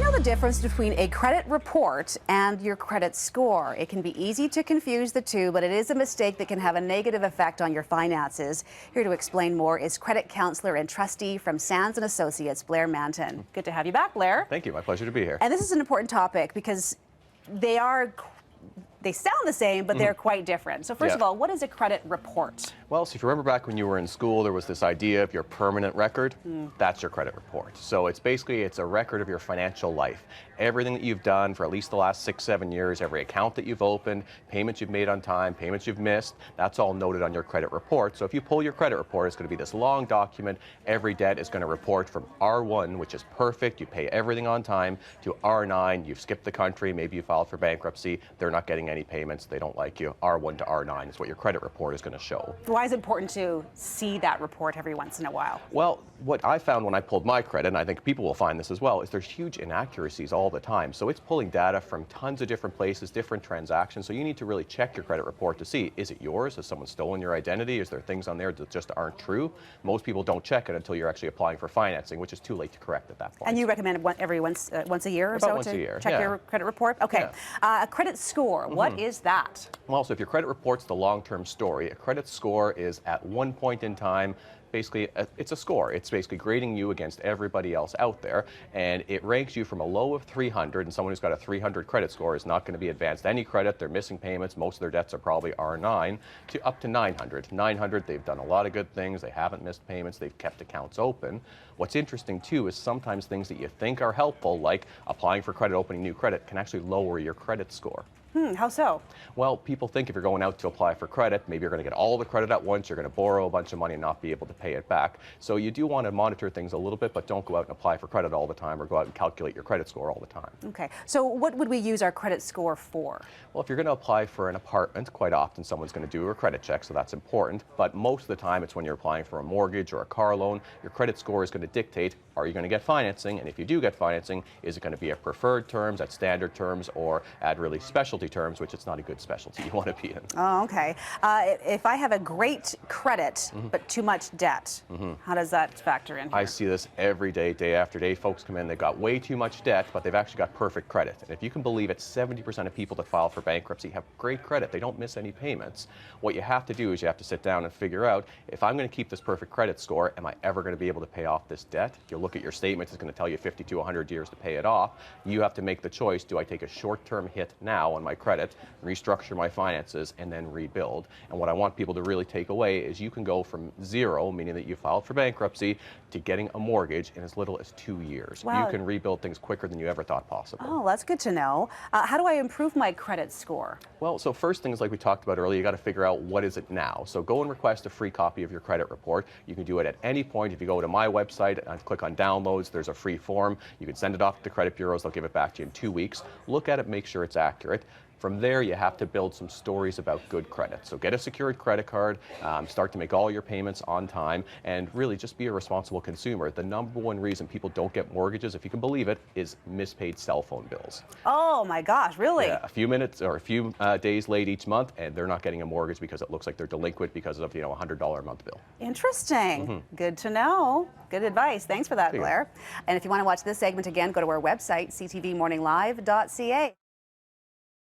know the difference between a credit report and your credit score? It can be easy to confuse the two, but it is a mistake that can have a negative effect on your finances. Here to explain more is credit counselor and trustee from Sands & Associates, Blair Manton. Good to have you back, Blair. Thank you. My pleasure to be here. And this is an important topic because they sound the same, but they're quite different. So first of all, what is a credit report? Well, so if you remember back when you were in school, there was this idea of your permanent record. That's your credit report. So it's a record of your financial life. Everything that you've done for at least the last 6-7 years, every account that you've opened, payments you've made on time, payments you've missed, that's all noted on your credit report. So if you pull your credit report, it's going to be this long document. Every debt is going to report from R1, which is perfect, you pay everything on time, to R9, you've skipped the country, maybe you filed for bankruptcy, they're not getting any payments, they don't like you. R1 to R9 is what your credit report is going to show. Why is it important to see that report every once in a while? Well, what I found when I pulled my credit, and I think people will find this as well, is there's huge inaccuracies all the time. So it's pulling data from tons of different places, different transactions. So you need to really check your credit report to see, is it yours? Has someone stolen your identity? Is there things on there that just aren't true? Most people don't check it until you're actually applying for financing, which is too late to correct at that point. And you recommend once a year or About so once to a year, check your credit report? Okay. A credit score, what is that? Well, so if your credit report's the long-term story, a credit score is at one point in time, basically, it's a score. It's basically grading you against everybody else out there, and it ranks you from a low of 300, and someone who's got a 300 credit score is not going to be advanced any credit. They're missing payments. Most of their debts are probably R9, to up to 900. 900, they've done a lot of good things. They haven't missed payments. They've kept accounts open. What's interesting, too, is sometimes things that you think are helpful, like applying for credit, opening new credit, can actually lower your credit score. How so? Well, people think if you're going out to apply for credit, maybe you're going to get all the credit at once, you're going to borrow a bunch of money and not be able to pay it back. So you do want to monitor things a little bit, but don't go out and apply for credit all the time or go out and calculate your credit score all the time. Okay. So what would we use our credit score for? Well, if you're going to apply for an apartment, quite often someone's going to do a credit check, so that's important. But most of the time, it's when you're applying for a mortgage or a car loan, your credit score is going to dictate, are you going to get financing? And if you do get financing, is it going to be at preferred terms, at standard terms, or at really specialty terms, which it's not a good specialty you want to be in. Oh, okay. If I have a great credit, but too much debt, how does that factor in here? I see this every day, day after day. Folks come in, they've got way too much debt, but they've actually got perfect credit. And if you can believe it, 70% of people that file for bankruptcy have great credit. They don't miss any payments. What you have to do is you have to sit down and figure out, if I'm going to keep this perfect credit score, am I ever going to be able to pay off this debt? If you look at your statements, it's going to tell you 50 to 100 years to pay it off. You have to make the choice, do I take a short-term hit now on my credit, restructure my finances, and then rebuild? And what I want people to really take away is you can go from zero, meaning that you filed for bankruptcy, to getting a mortgage in as little as 2 years. Wow. You can rebuild things quicker than you ever thought possible. Oh, that's good to know. How do I improve my credit score? Well, so first things like we talked about earlier, you got to figure out what is it now. So go and request a free copy of your credit report. You can do it at any point. If you go to my website and click on downloads, there's a free form. You can send it off to the credit bureaus. They'll give it back to you in 2 weeks. Look at it, make sure it's accurate. From there, you have to build some stories about good credit. So get a secured credit card, start to make all your payments on time, and really just be a responsible consumer. The number one reason people don't get mortgages, if you can believe it, is mispaid cell phone bills. Oh my gosh, really? Yeah, a few minutes or a few days late each month, and they're not getting a mortgage because it looks like they're delinquent because of, a $100 a month bill. Interesting. Good to know. Good advice. Thanks for that, Blair. And if you want to watch this segment again, go to our website, ctvmorninglive.ca.